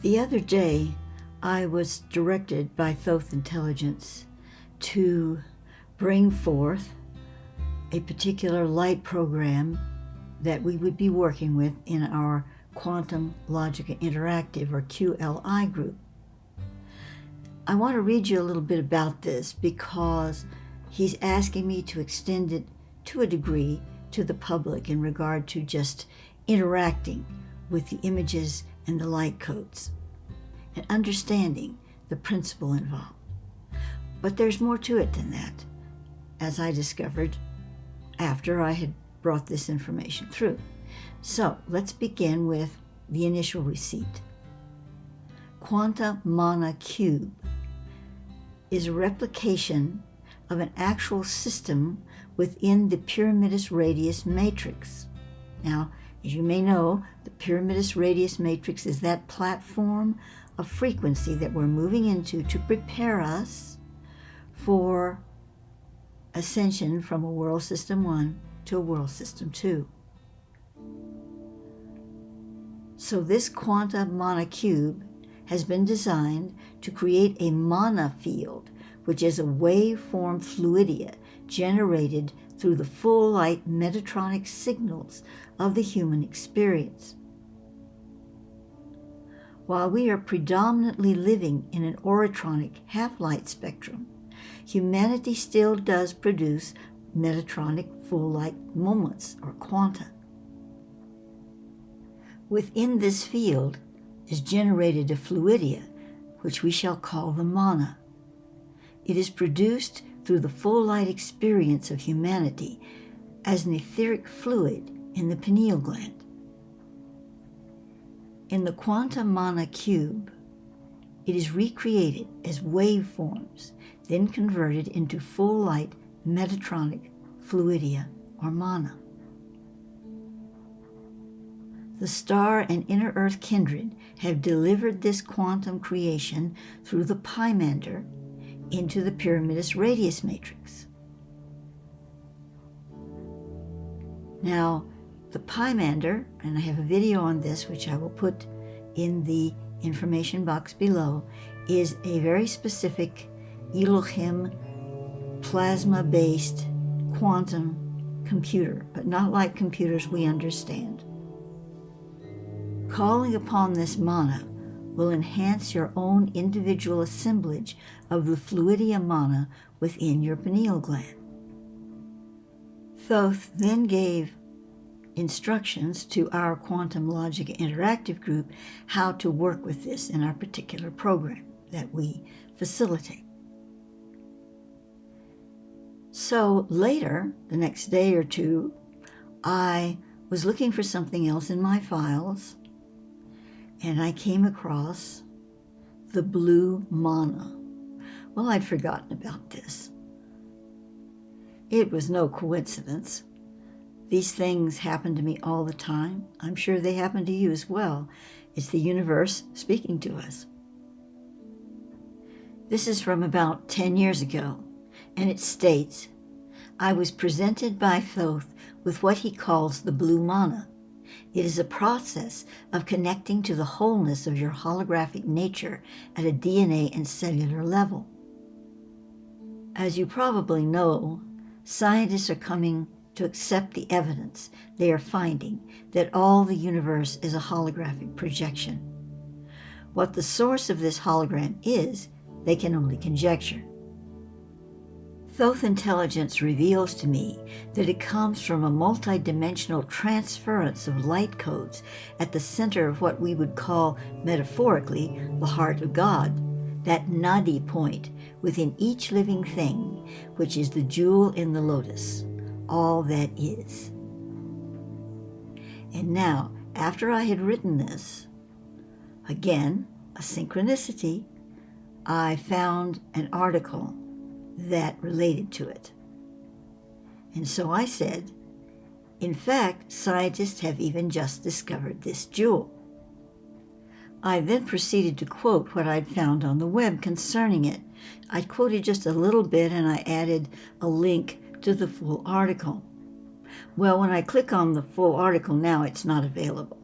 The other day, I was directed by Thoth Intelligence to bring forth a particular light program that we would be working with in our Quantum Logic Interactive, or QLI group. I want to read you a little bit about this because he's asking me to extend it to a degree to the public in regard to just interacting with the images and the light codes and understanding the principle involved. But there's more to it than that, as I discovered after I had brought this information through. So let's begin with the initial receipt. Quanta Manna Cube is a replication of an actual system within the Pyramidus Radius matrix. Now, as you may know, the Pyramidus Radius matrix is that platform of frequency that we're moving into to prepare us for ascension from a world system 1 to a world system 2. So this Quanta Manna Cube has been designed to create a mana field, which is a waveform fluidia generated through the full light metatronic signals of the human experience. While we are predominantly living in an orotronic half-light spectrum, humanity still does produce metatronic full light moments, or quanta. Within this field is generated a fluidia, which we shall call the mana. It is produced through the full light experience of humanity as an etheric fluid in the pineal gland. In the Quanta Manna Cube, it is recreated as waveforms, then converted into full light metatronic fluidia, or mana. The star and inner earth kindred have delivered this quantum creation through the Pymander into the Pyramidus Radius matrix. Now, the Pymander, and I have a video on this which I will put in the information box below, is a very specific Elohim plasma-based quantum computer, but not like computers we understand. Calling upon this mana will enhance your own individual assemblage of the fluidia mana within your pineal gland. Thoth then gave instructions to our Quantum Logic Interactive group how to work with this in our particular program that we facilitate. So later, the next day or two, I was looking for something else in my files, and I came across the blue mana. Well, I'd forgotten about this. It was no coincidence. These things happen to me all the time. I'm sure they happen to you as well. It's the universe speaking to us. This is from about 10 years ago, and it states, I was presented by Thoth with what he calls the blue mana. It is a process of connecting to the wholeness of your holographic nature at a DNA and cellular level. As you probably know, scientists are coming to accept the evidence they are finding that all the universe is a holographic projection. What the source of this hologram is, they can only conjecture. Thoth Intelligence reveals to me that it comes from a multidimensional transference of light codes at the center of what we would call, metaphorically, the heart of God, that nadi point within each living thing, which is the jewel in the lotus, all that is. And now, after I had written this, again, a synchronicity, I found an article that related to it. And so I said, in fact, scientists have even just discovered this jewel. I then proceeded to quote what I'd found on the web concerning it. I quoted just a little bit and I added a link to the full article. Well, when I click on the full article now, it's not available.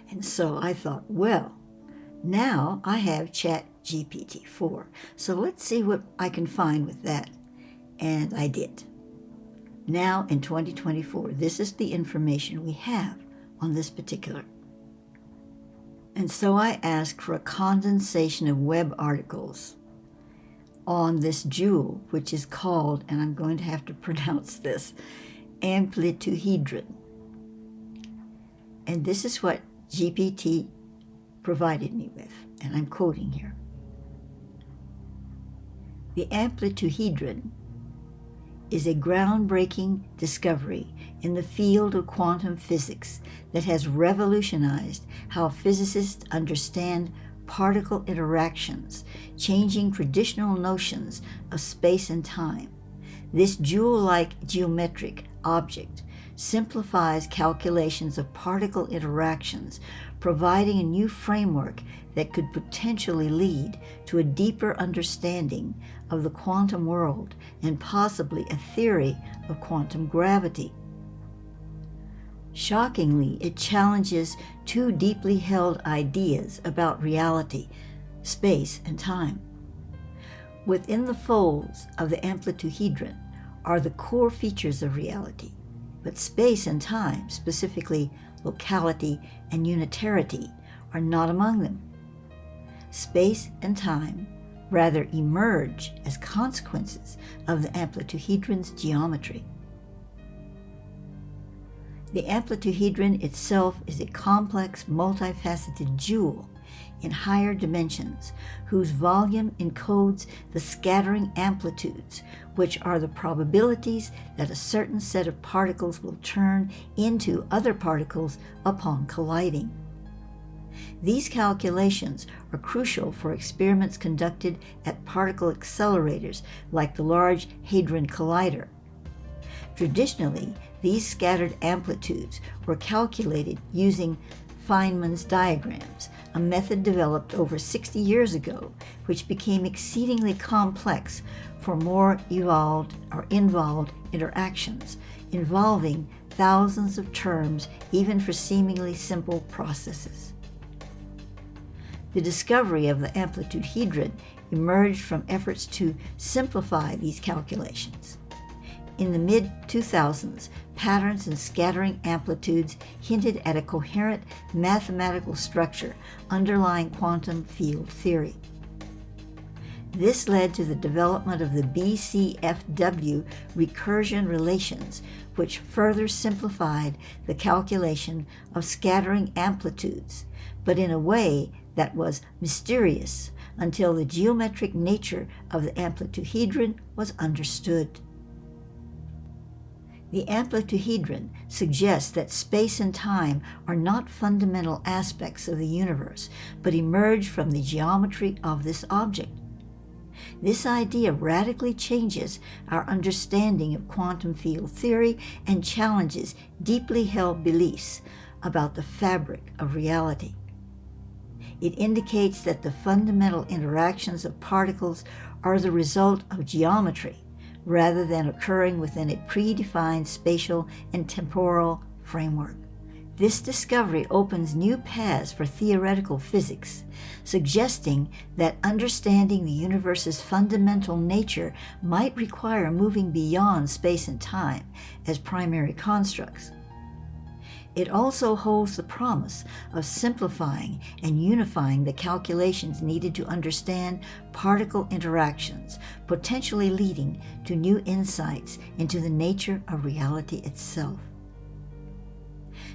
And so I thought, well, Now I have ChatGPT-4, so let's see what I can find with that. And I did. Now in 2024, this is the information we have on this particular. And so I asked for a condensation of web articles on this jewel, which is called, and I'm going to have to pronounce this, Amplituhedron. And this is what GPT provided me with, and I'm quoting here. The Amplituhedron is a groundbreaking discovery in the field of quantum physics that has revolutionized how physicists understand particle interactions, changing traditional notions of space and time. This jewel-like geometric object simplifies calculations of particle interactions, providing a new framework that could potentially lead to a deeper understanding of the quantum world and possibly a theory of quantum gravity. Shockingly, it challenges two deeply held ideas about reality, space and time. Within the folds of the Amplituhedron are the core features of reality, but space and time, specifically locality and unitarity, are not among them. Space and time rather emerge as consequences of the Amplituhedron's geometry. The Amplituhedron itself is a complex, multifaceted jewel in higher dimensions, whose volume encodes the scattering amplitudes, which are the probabilities that a certain set of particles will turn into other particles upon colliding. These calculations are crucial for experiments conducted at particle accelerators like the Large Hadron Collider. Traditionally, these scattered amplitudes were calculated using Feynman's diagrams, a method developed over 60 years ago, which became exceedingly complex for more involved interactions, involving thousands of terms even for seemingly simple processes. The discovery of the Amplituhedron emerged from efforts to simplify these calculations. In the mid-2000s, patterns and scattering amplitudes hinted at a coherent mathematical structure underlying quantum field theory. This led to the development of the BCFW recursion relations, which further simplified the calculation of scattering amplitudes, but in a way that was mysterious until the geometric nature of the Amplituhedron was understood. The Amplituhedron suggests that space and time are not fundamental aspects of the universe, but emerge from the geometry of this object. This idea radically changes our understanding of quantum field theory and challenges deeply held beliefs about the fabric of reality. It indicates that the fundamental interactions of particles are the result of geometry, rather than occurring within a predefined spatial and temporal framework. This discovery opens new paths for theoretical physics, suggesting that understanding the universe's fundamental nature might require moving beyond space and time as primary constructs. It also holds the promise of simplifying and unifying the calculations needed to understand particle interactions, potentially leading to new insights into the nature of reality itself.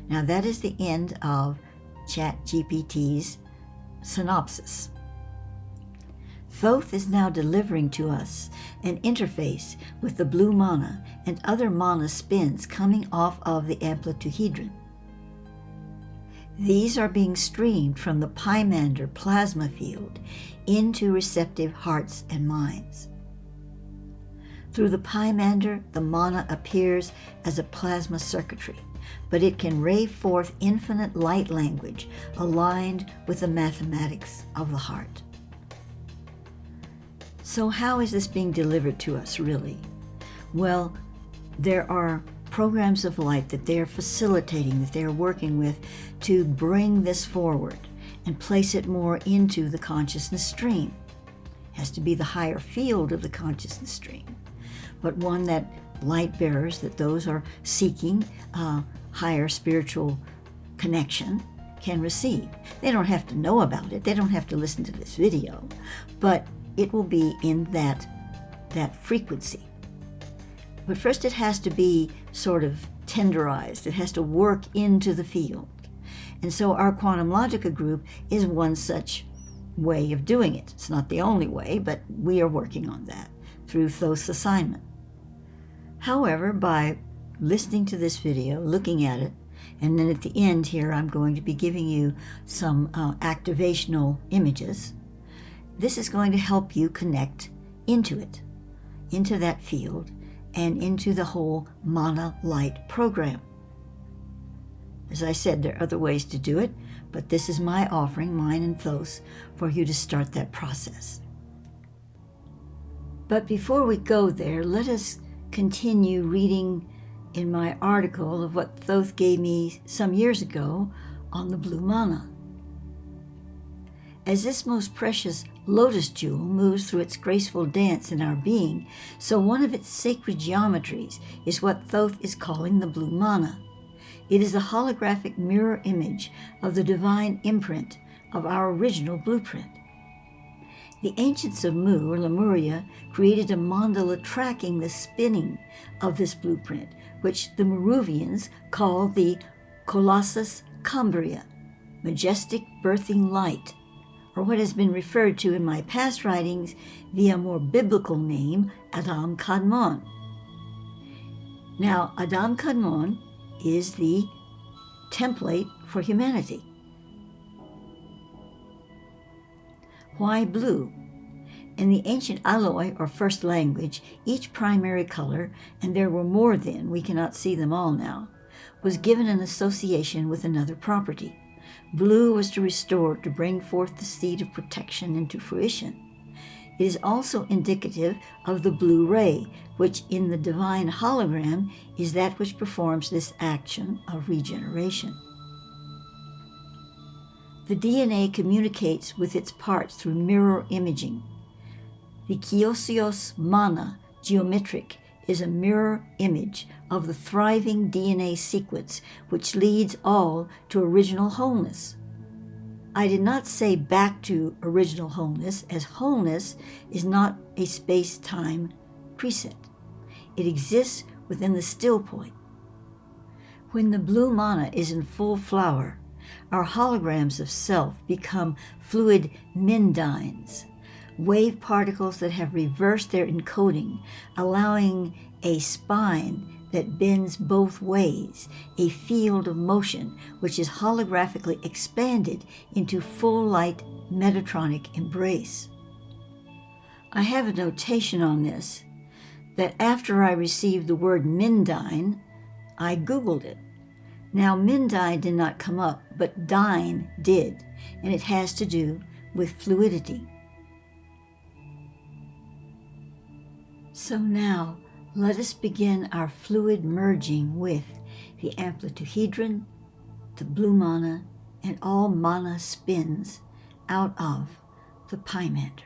Now that is the end of ChatGPT's synopsis. Thoth is now delivering to us an interface with the blue Manna and other Manna spins coming off of the Amplituhedron. These are being streamed from the Pymander plasma field into receptive hearts and minds. Through the Pymander, the Manna appears as a plasma circuitry, but it can ray forth infinite light language aligned with the mathematics of the heart. So how is this being delivered to us, really? Well, there are programs of light that they are facilitating, that they are working with to bring this forward. and place it more into the consciousness stream. It has to be the higher field of the consciousness stream, but one that light bearers, that those are seeking higher spiritual connection, can receive. They don't have to know about it. They don't have to listen to this video, but it will be in that frequency. But first it has to be sort of tenderized. It has to work into the field. And so our Quantum Logica group is one such way of doing it. It's not the only way, but we are working on that through Thoth's assignment. However, by listening to this video, looking at it, and then at the end here I'm going to be giving you some activational images, this is going to help you connect into it, into that field, and into the whole Manna light program. As I said, there are other ways to do it, but this is my offering, mine and Thoth's, for you to start that process. But before we go there, let us continue reading in my article of what Thoth gave me some years ago on the blue manna. As this most precious lotus jewel moves through its graceful dance in our being, so one of its sacred geometries is what Thoth is calling the blue manna. It is a holographic mirror image of the divine imprint of our original blueprint. The ancients of Mu, or Lemuria, created a mandala tracking the spinning of this blueprint, which the Merovingians call the Colossus Cambria, majestic birthing light, or what has been referred to in my past writings via more biblical name, Adam Kadmon. Now, Adam Kadmon is the template for humanity. Why blue? In the ancient Alloy, or first language, each primary color, and there were more then, we cannot see them all now, was given an association with another property. Blue was to restore, to bring forth the seed of protection into fruition. It is also indicative of the blue ray, which in the divine hologram is that which performs this action of regeneration. The DNA communicates with its parts through mirror imaging. The Kiosios Manna geometric is a mirror image of the thriving DNA sequence which leads all to original wholeness. I did not say back to original wholeness, as wholeness is not a space-time preset. It exists within the still point. When the blue manna is in full flower, our holograms of self become fluid mindines, wave particles that have reversed their encoding, allowing a spine that bends both ways, a field of motion which is holographically expanded into full light Metatronic embrace. I have a notation on this that after I received the word mindine, I Googled it. Now, mindine did not come up, but dine did, and it has to do with fluidity. So now, let us begin our fluid merging with the Amplituhedron, the blue manna, and all manna spins out of the Pymander.